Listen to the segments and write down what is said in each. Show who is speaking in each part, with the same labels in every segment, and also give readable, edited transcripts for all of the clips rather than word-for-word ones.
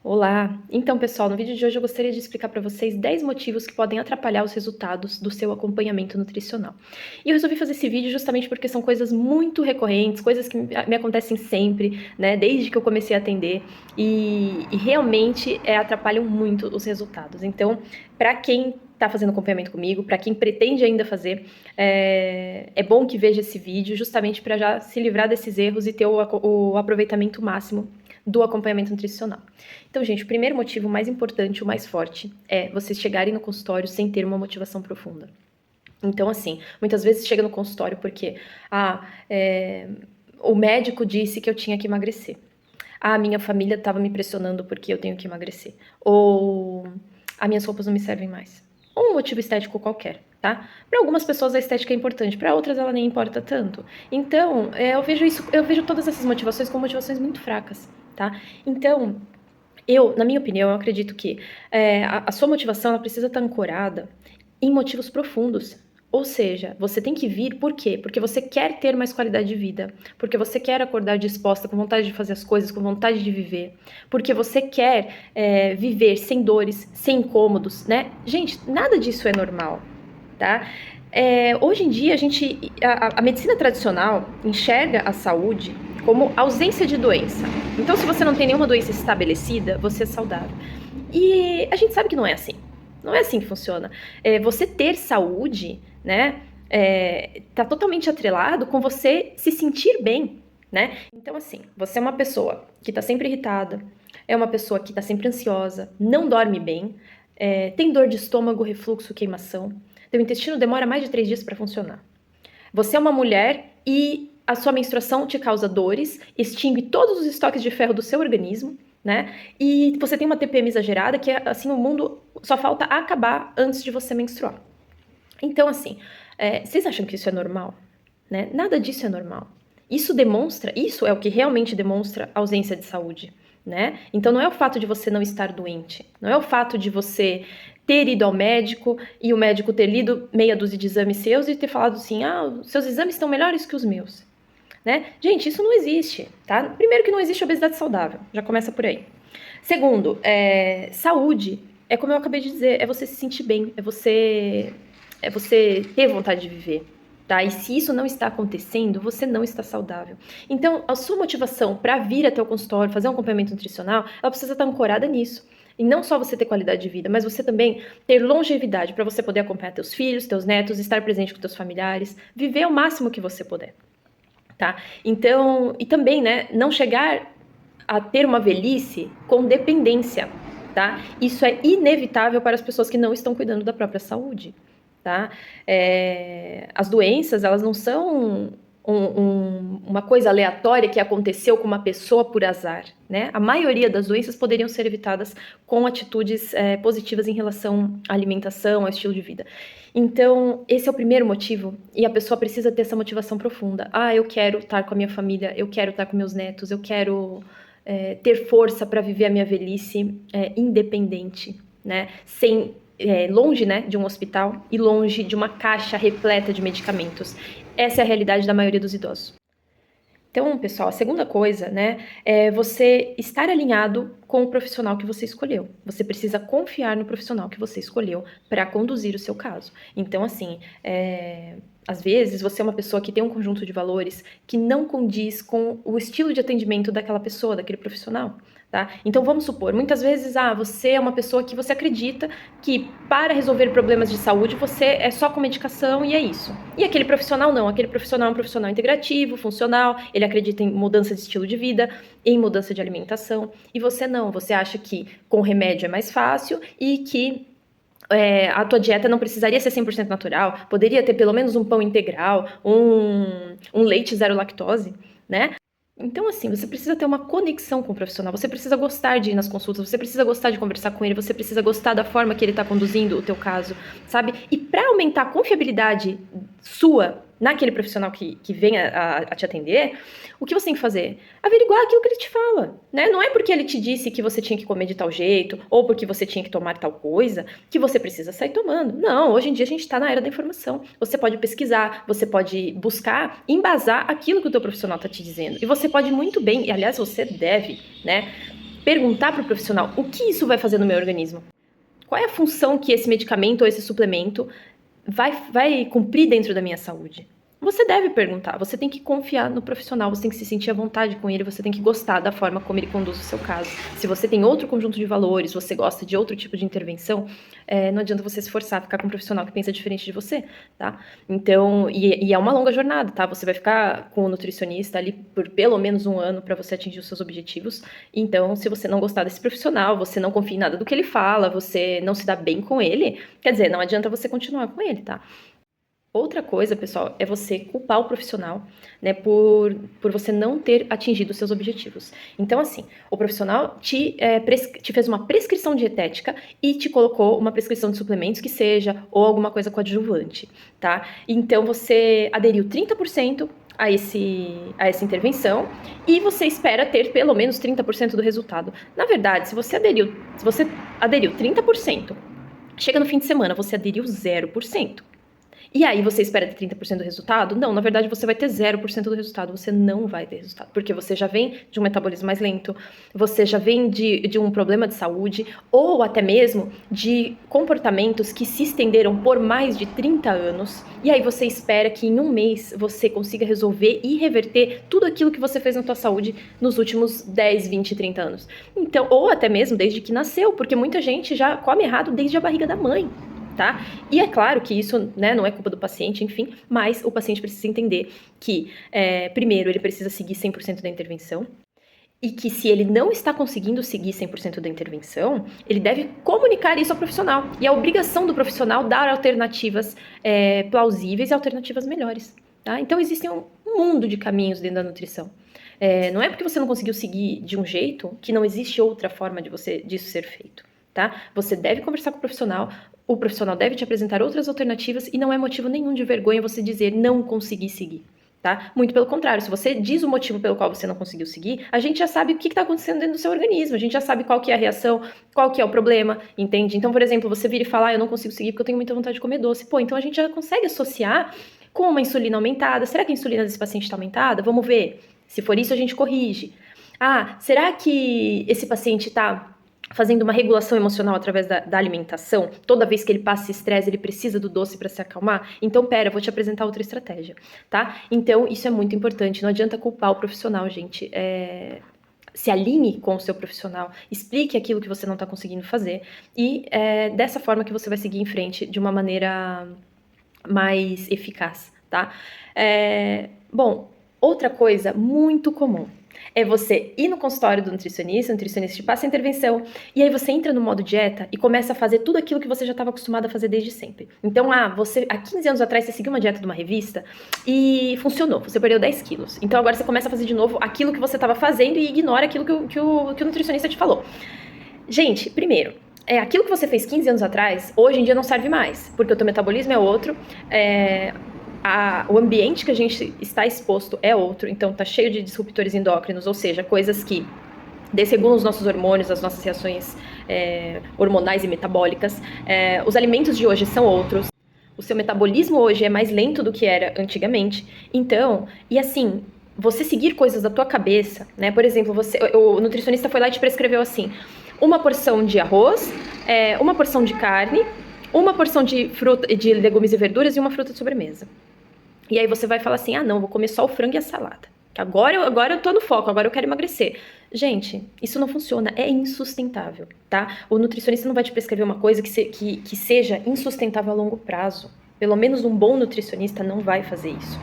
Speaker 1: Olá! Então, pessoal, no vídeo de hoje eu gostaria de explicar para vocês 10 motivos que podem atrapalhar os resultados do seu acompanhamento nutricional. E eu resolvi fazer esse vídeo justamente porque são coisas muito recorrentes, coisas que me acontecem sempre, né, desde que eu comecei a atender, e realmente atrapalham muito os resultados. Então, para quem está fazendo acompanhamento comigo, para quem pretende ainda fazer, é bom que veja esse vídeo justamente para já se livrar desses erros e ter o aproveitamento máximo do acompanhamento nutricional. Então, gente, o primeiro motivo mais importante, o mais forte, é vocês chegarem no consultório sem ter uma motivação profunda. Então, assim, muitas vezes chega no consultório porque o médico disse que eu tinha que emagrecer. A minha família estava me pressionando porque eu tenho que emagrecer. Ou as minhas roupas não me servem mais. Ou um motivo estético qualquer, tá? Para algumas pessoas a estética é importante, para outras ela nem importa tanto. Então, eu vejo todas essas motivações como motivações muito fracas, tá? Então, na minha opinião, eu acredito que a sua motivação ela precisa estar ancorada em motivos profundos. Ou seja, você tem que vir, por quê? Porque você quer ter mais qualidade de vida, porque você quer acordar disposta, com vontade de fazer as coisas, com vontade de viver, porque você quer viver sem dores, sem incômodos, né? Gente, nada disso é normal, tá? Hoje em dia, a medicina tradicional enxerga a saúde como ausência de doença. Então, se você não tem nenhuma doença estabelecida, você é saudável. E a gente sabe que não é assim. Não é assim que funciona. Você ter saúde, né, tá totalmente atrelado com você se sentir bem, né? Então, assim, você é uma pessoa que tá sempre irritada, é uma pessoa que tá sempre ansiosa, não dorme bem, tem dor de estômago, refluxo, queimação, teu intestino demora mais de 3 dias para funcionar. Você é uma mulher e a sua menstruação te causa dores, extingue todos os estoques de ferro do seu organismo, né? E você tem uma TPM exagerada que, assim, o mundo só falta acabar antes de você menstruar. Então, assim, vocês acham que isso é normal? Né? Nada disso é normal. Isso é o que realmente demonstra ausência de saúde, né? Então não é o fato de você não estar doente, não é o fato de você ter ido ao médico e o médico ter lido meia dúzia de exames seus e ter falado assim, os seus exames estão melhores que os meus, né? Gente, isso não existe, tá? Primeiro que não existe obesidade saudável, já começa por aí. Segundo, saúde, como eu acabei de dizer, é você se sentir bem, é você ter vontade de viver, tá? E se isso não está acontecendo, você não está saudável. Então, a sua motivação para vir até o consultório, fazer um acompanhamento nutricional, ela precisa estar ancorada nisso. E não só você ter qualidade de vida, mas você também ter longevidade para você poder acompanhar teus filhos, teus netos, estar presente com teus familiares, viver o máximo que você puder, tá? Então, e também, né, não chegar a ter uma velhice com dependência, tá? Isso é inevitável para as pessoas que não estão cuidando da própria saúde, tá? As doenças, elas não são uma coisa aleatória que aconteceu com uma pessoa por azar, né? A maioria das doenças poderiam ser evitadas com atitudes positivas em relação à alimentação, ao estilo de vida. Então, esse é o primeiro motivo, e a pessoa precisa ter essa motivação profunda. Eu quero estar com a minha família, eu quero estar com meus netos, eu quero ter força para viver a minha velhice independente, né? Longe, né, de um hospital e longe de uma caixa repleta de medicamentos. Essa é a realidade da maioria dos idosos. Então, pessoal, a segunda coisa, né, é você estar alinhado com o profissional que você escolheu. Você precisa confiar no profissional que você escolheu para conduzir o seu caso. Então, assim, às vezes você é uma pessoa que tem um conjunto de valores que não condiz com o estilo de atendimento daquela pessoa, daquele profissional. Tá? Então vamos supor, muitas vezes você é uma pessoa que você acredita que para resolver problemas de saúde você é só com medicação e é isso. E aquele profissional não, aquele profissional é um profissional integrativo, funcional, ele acredita em mudança de estilo de vida, em mudança de alimentação, e você não, você acha que com remédio é mais fácil e que a tua dieta não precisaria ser 100% natural, poderia ter pelo menos um pão integral, um leite zero lactose, né? Então, assim, você precisa ter uma conexão com o profissional, você precisa gostar de ir nas consultas, você precisa gostar de conversar com ele, você precisa gostar da forma que ele está conduzindo o teu caso, sabe? E para aumentar a confiabilidade sua naquele profissional que vem a te atender, o que você tem que fazer? Averiguar aquilo que ele te fala, né? Não é porque ele te disse que você tinha que comer de tal jeito, ou porque você tinha que tomar tal coisa, que você precisa sair tomando. Não, hoje em dia a gente está na era da informação. Você pode pesquisar, você pode buscar, embasar aquilo que o teu profissional está te dizendo. E você pode muito bem, e aliás você deve, né, perguntar para o profissional o que isso vai fazer no meu organismo. Qual é a função que esse medicamento ou esse suplemento vai cumprir dentro da minha saúde? Você deve perguntar, você tem que confiar no profissional, você tem que se sentir à vontade com ele, você tem que gostar da forma como ele conduz o seu caso. Se você tem outro conjunto de valores, você gosta de outro tipo de intervenção, não adianta você se forçar a ficar com um profissional que pensa diferente de você, tá? Então, e é uma longa jornada, tá? Você vai ficar com o nutricionista ali por pelo menos um ano para você atingir os seus objetivos. Então, se você não gostar desse profissional, você não confia em nada do que ele fala, você não se dá bem com ele, quer dizer, não adianta você continuar com ele, tá? Outra coisa, pessoal, é você culpar o profissional, né, por você não ter atingido os seus objetivos. Então, assim, o profissional te fez uma prescrição dietética e te colocou uma prescrição de suplementos que seja, ou alguma coisa coadjuvante, tá? Então, você aderiu 30% a essa intervenção e você espera ter pelo menos 30% do resultado. Na verdade, se você aderiu 30%, chega no fim de semana, você aderiu 0%. E aí você espera ter 30% do resultado? Não, na verdade você vai ter 0% do resultado, você não vai ter resultado, porque você já vem de um metabolismo mais lento, você já vem de um problema de saúde, ou até mesmo de comportamentos que se estenderam por mais de 30 anos, e aí você espera que em um mês você consiga resolver e reverter tudo aquilo que você fez na tua saúde nos últimos 10, 20, 30 anos. Então, ou até mesmo desde que nasceu, porque muita gente já come errado desde a barriga da mãe. Tá? E é claro que isso, né, não é culpa do paciente, enfim, mas o paciente precisa entender que, primeiro, ele precisa seguir 100% da intervenção, e que se ele não está conseguindo seguir 100% da intervenção, ele deve comunicar isso ao profissional. E a obrigação do profissional dar alternativas plausíveis e alternativas melhores. Tá? Então, existe um mundo de caminhos dentro da nutrição. Não é porque você não conseguiu seguir de um jeito que não existe outra forma disso ser feito. Tá? Você deve conversar com o profissional deve te apresentar outras alternativas e não é motivo nenhum de vergonha você dizer não consegui seguir. Tá? Muito pelo contrário, se você diz o motivo pelo qual você não conseguiu seguir, a gente já sabe o que está acontecendo dentro do seu organismo, a gente já sabe qual que é a reação, qual que é o problema, entende? Então, por exemplo, você vira e fala, eu não consigo seguir porque eu tenho muita vontade de comer doce. Pô, então a gente já consegue associar com uma insulina aumentada. Será que a insulina desse paciente está aumentada? Vamos ver. Se for isso, a gente corrige. Ah, será que esse paciente está fazendo uma regulação emocional através da alimentação? Toda vez que ele passa estresse, ele precisa do doce para se acalmar? Então, pera, eu vou te apresentar outra estratégia, tá? Então, isso é muito importante, não adianta culpar o profissional, gente. Se alinhe com o seu profissional, explique aquilo que você não está conseguindo fazer e dessa forma que você vai seguir em frente de uma maneira mais eficaz, tá? Bom, outra coisa muito comum é você ir no consultório do nutricionista, o nutricionista te passa a intervenção, e aí você entra no modo dieta e começa a fazer tudo aquilo que você já estava acostumado a fazer desde sempre. Então, você há 15 anos atrás você seguiu uma dieta de uma revista e funcionou, você perdeu 10 quilos. Então agora você começa a fazer de novo aquilo que você estava fazendo e ignora aquilo que o nutricionista te falou. Gente, primeiro, aquilo que você fez 15 anos atrás, hoje em dia não serve mais, porque o teu metabolismo é outro, o ambiente que a gente está exposto é outro, então tá cheio de disruptores endócrinos, ou seja, coisas que desregulam os nossos hormônios, as nossas reações hormonais e metabólicas. Os alimentos de hoje são outros. O seu metabolismo hoje é mais lento do que era antigamente. Então, e assim, você seguir coisas da tua cabeça, né? Por exemplo, o nutricionista foi lá e te prescreveu assim, uma porção de arroz, uma porção de carne, uma porção de legumes e verduras e uma fruta de sobremesa. E aí você vai falar assim, não, vou comer só o frango e a salada. Agora eu tô no foco, agora eu quero emagrecer. Gente, isso não funciona, é insustentável, tá? O nutricionista não vai te prescrever uma coisa que seja insustentável a longo prazo. Pelo menos um bom nutricionista não vai fazer isso.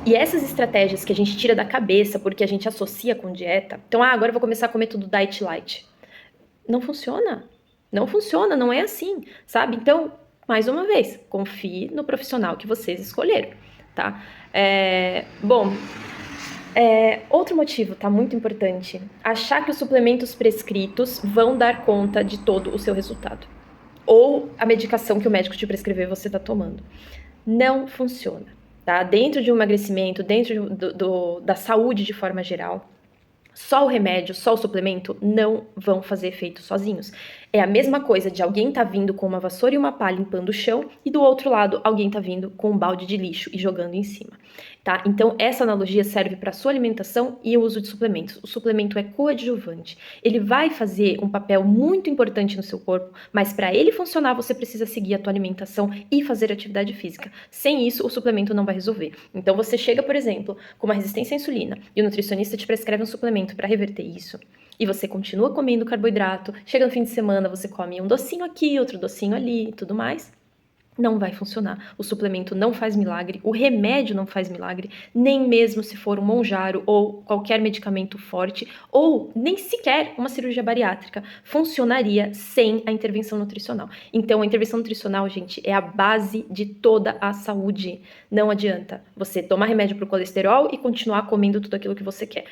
Speaker 1: E essas estratégias que a gente tira da cabeça porque a gente associa com dieta, então, agora eu vou começar a comer tudo diet light. Não funciona. Não funciona, não é assim, sabe? Então, mais uma vez, confie no profissional que vocês escolheram, tá? Outro motivo, tá? Muito importante. Achar que os suplementos prescritos vão dar conta de todo o seu resultado. Ou a medicação que o médico te prescrever você tá tomando. Não funciona, tá? Dentro de um emagrecimento, dentro da saúde de forma geral, Só o remédio, só o suplemento não vão fazer efeito sozinhos. É a mesma coisa de alguém tá vindo com uma vassoura e uma pá limpando o chão e do outro lado alguém tá vindo com um balde de lixo e jogando em cima, tá? Então essa analogia serve para sua alimentação e o uso de suplementos. O suplemento é coadjuvante. Ele vai fazer um papel muito importante no seu corpo, mas para ele funcionar você precisa seguir a tua alimentação e fazer atividade física. Sem isso o suplemento não vai resolver. Então você chega, por exemplo, com uma resistência à insulina e o nutricionista te prescreve um suplemento para reverter isso. E você continua comendo carboidrato, chega no fim de semana, você come um docinho aqui, outro docinho ali e tudo mais. Não vai funcionar. O suplemento não faz milagre, o remédio não faz milagre, nem mesmo se for um Monjaro ou qualquer medicamento forte, ou nem sequer uma cirurgia bariátrica, funcionaria sem a intervenção nutricional. Então, a intervenção nutricional, gente, é a base de toda a saúde. Não adianta você tomar remédio para o colesterol e continuar comendo tudo aquilo que você quer.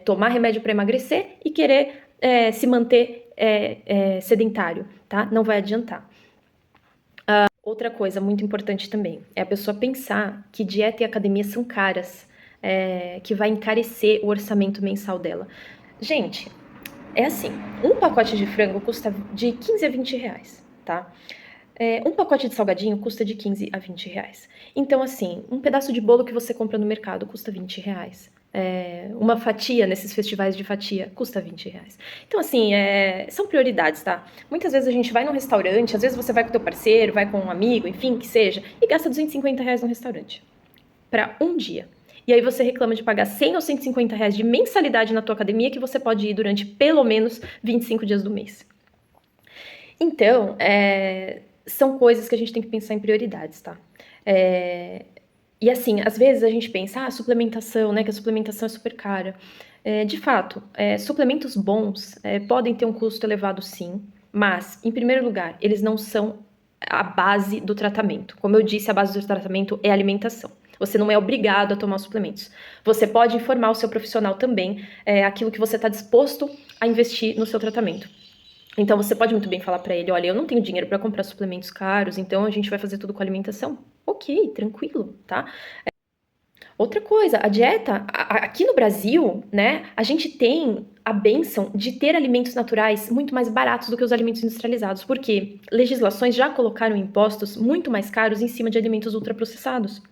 Speaker 1: Tomar remédio para emagrecer e querer se manter sedentário, tá? Não vai adiantar. Outra coisa muito importante também é a pessoa pensar que dieta e academia são caras, que vai encarecer o orçamento mensal dela. Gente, é assim, um pacote de frango custa de 15 a 20 reais, tá? Um pacote de salgadinho custa de 15 a 20 reais. Então, assim, um pedaço de bolo que você compra no mercado custa 20 reais. Uma fatia nesses festivais de fatia custa 20 reais. Então, assim, são prioridades, tá? Muitas vezes a gente vai num restaurante, às vezes você vai com o teu parceiro, vai com um amigo, enfim, que seja, e gasta 250 reais no restaurante. Para um dia. E aí você reclama de pagar 100 ou 150 reais de mensalidade na tua academia que você pode ir durante pelo menos 25 dias do mês. Então, são coisas que a gente tem que pensar em prioridades, tá? E assim, às vezes a gente pensa, suplementação, né, que a suplementação é super cara. De fato, suplementos bons podem ter um custo elevado sim, mas, em primeiro lugar, eles não são a base do tratamento. Como eu disse, a base do tratamento é a alimentação. Você não é obrigado a tomar suplementos. Você pode informar o seu profissional também aquilo que você está disposto a investir no seu tratamento. Então, você pode muito bem falar para ele, olha, eu não tenho dinheiro para comprar suplementos caros, então a gente vai fazer tudo com alimentação. Ok, tranquilo, tá? Outra coisa, a dieta, aqui no Brasil, né, a gente tem a bênção de ter alimentos naturais muito mais baratos do que os alimentos industrializados, porque legislações já colocaram impostos muito mais caros em cima de alimentos ultraprocessados,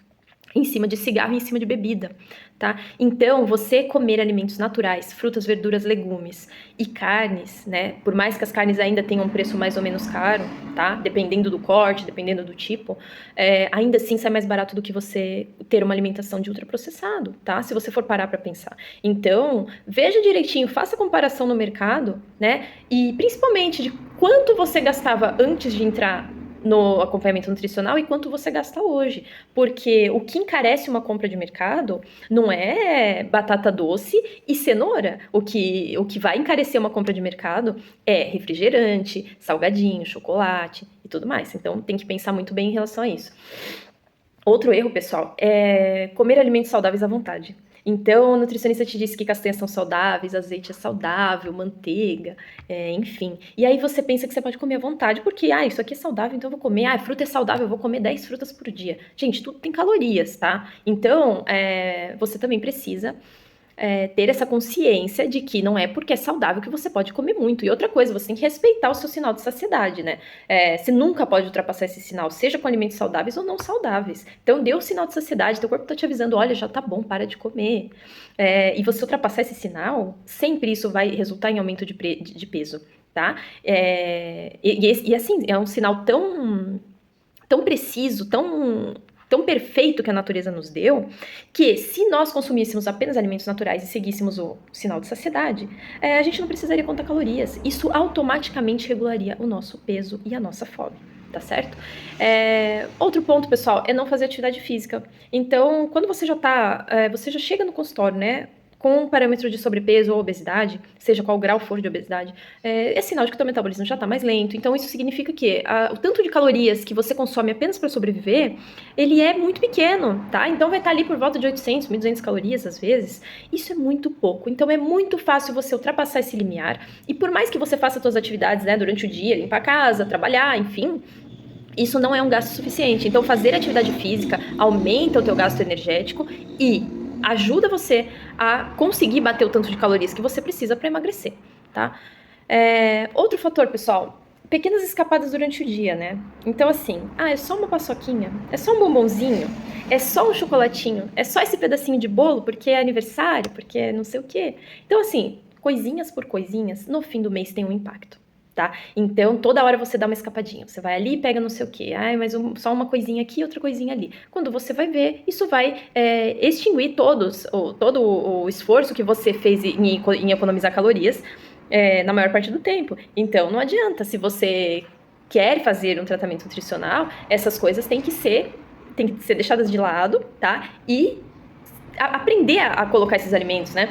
Speaker 1: em cima de cigarro e em cima de bebida, tá? Então, você comer alimentos naturais, frutas, verduras, legumes e carnes, né? Por mais que as carnes ainda tenham um preço mais ou menos caro, tá? Dependendo do corte, dependendo do tipo, ainda assim sai mais barato do que você ter uma alimentação de ultraprocessado, tá? Se você for parar para pensar. Então, veja direitinho, faça comparação no mercado, né? E principalmente de quanto você gastava antes de entrar no acompanhamento nutricional e quanto você gasta hoje. Porque o que encarece uma compra de mercado não é batata doce e cenoura. O que vai encarecer uma compra de mercado é refrigerante, salgadinho, chocolate e tudo mais. Então tem que pensar muito bem em relação a isso. Outro erro, pessoal, é comer alimentos saudáveis à vontade. Então, o nutricionista te disse que castanhas são saudáveis, azeite é saudável, manteiga, enfim. E aí você pensa que você pode comer à vontade, porque, isso aqui é saudável, então eu vou comer. Fruta é saudável, eu vou comer 10 frutas por dia. Gente, tudo tem calorias, tá? Então, você também precisa ter essa consciência de que não é porque é saudável que você pode comer muito. E outra coisa, você tem que respeitar o seu sinal de saciedade, né? Você nunca pode ultrapassar esse sinal, seja com alimentos saudáveis ou não saudáveis. Então, deu o sinal de saciedade, teu corpo tá te avisando, olha, já tá bom, para de comer. E você ultrapassar esse sinal, sempre isso vai resultar em aumento de peso, tá? E assim, é um sinal tão preciso, tão perfeito que a natureza nos deu, que se nós consumíssemos apenas alimentos naturais e seguíssemos o sinal de saciedade, a gente não precisaria contar calorias. Isso automaticamente regularia o nosso peso e a nossa fome, tá certo? Outro ponto, pessoal, é não fazer atividade física. Então, quando você você já chega no consultório, né, com um parâmetro de sobrepeso ou obesidade, seja qual grau for de obesidade, é sinal de que o teu metabolismo já está mais lento. Então, isso significa que o tanto de calorias que você consome apenas para sobreviver, ele é muito pequeno, tá? Então, vai estar ali por volta de 800, 1.200 calorias, às vezes. Isso é muito pouco. Então, é muito fácil você ultrapassar esse limiar. E por mais que você faça suas atividades, né, durante o dia, limpar a casa, trabalhar, enfim, isso não é um gasto suficiente. Então, fazer atividade física aumenta o teu gasto energético e ajuda você a conseguir bater o tanto de calorias que você precisa para emagrecer, tá? Outro fator, pessoal, pequenas escapadas durante o dia, né? Então, assim, é só uma paçoquinha, é só um bombonzinho, é só um chocolatinho, é só esse pedacinho de bolo porque é aniversário, porque é não sei o quê. Então, assim, coisinhas por coisinhas, no fim do mês tem um impacto, tá? Então, toda hora você dá uma escapadinha. Você vai ali e pega não sei o quê. Mas só uma coisinha aqui, outra coisinha ali. Quando você vai ver, isso vai extinguir todo o esforço que você fez em economizar calorias na maior parte do tempo. Então, não adianta. Se você quer fazer um tratamento nutricional, essas coisas têm que ser deixadas de lado, tá? E aprender a colocar esses alimentos, né?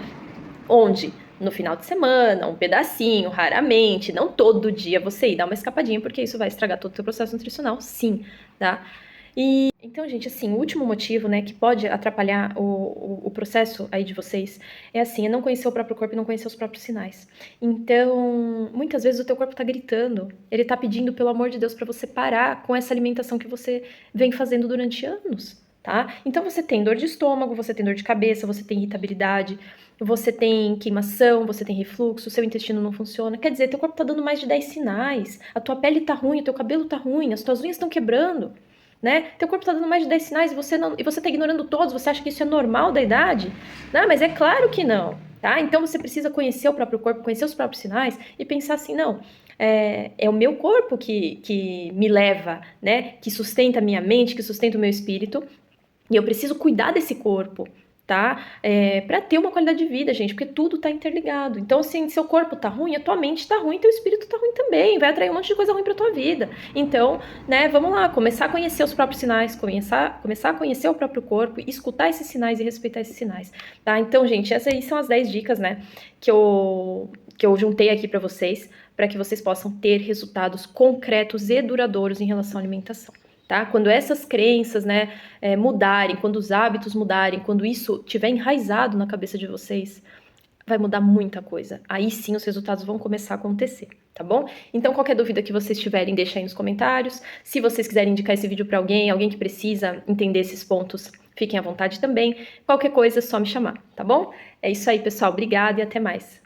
Speaker 1: Onde? No final de semana, um pedacinho, raramente, não todo dia você ir dar uma escapadinha, porque isso vai estragar todo o seu processo nutricional, sim, tá? Então, gente, assim, o último motivo, né, que pode atrapalhar o processo aí de vocês é não conhecer o próprio corpo e não conhecer os próprios sinais. Então, muitas vezes o teu corpo tá gritando, ele tá pedindo, pelo amor de Deus, para você parar com essa alimentação que você vem fazendo durante anos, tá? Então, você tem dor de estômago, você tem dor de cabeça, você tem irritabilidade, você tem queimação, você tem refluxo, seu intestino não funciona. Quer dizer, teu corpo tá dando mais de 10 sinais. A tua pele tá ruim, o teu cabelo tá ruim, as tuas unhas estão quebrando, né? Teu corpo tá dando mais de 10 sinais e você tá ignorando todos, você acha que isso é normal da idade? Não, mas é claro que não, tá? Então você precisa conhecer o próprio corpo, conhecer os próprios sinais e pensar assim, não, é o meu corpo que me leva, né? Que sustenta a minha mente, que sustenta o meu espírito, e eu preciso cuidar desse corpo, tá? Para ter uma qualidade de vida, gente, porque tudo tá interligado. Então, assim, seu corpo tá ruim, a tua mente tá ruim, teu espírito tá ruim também, vai atrair um monte de coisa ruim pra tua vida. Então, né, vamos lá, começar a conhecer os próprios sinais, começar a conhecer o próprio corpo, escutar esses sinais e respeitar esses sinais, tá? Então, gente, essas aí são as 10 dicas, né, que eu juntei aqui para vocês, para que vocês possam ter resultados concretos e duradouros em relação à alimentação. Tá? Quando essas crenças, né, mudarem, quando os hábitos mudarem, quando isso tiver enraizado na cabeça de vocês, vai mudar muita coisa. Aí sim os resultados vão começar a acontecer, tá bom? Então qualquer dúvida que vocês tiverem, deixa aí nos comentários. Se vocês quiserem indicar esse vídeo para alguém que precisa entender esses pontos, fiquem à vontade também. Qualquer coisa é só me chamar, tá bom? É isso aí, pessoal. Obrigada e até mais.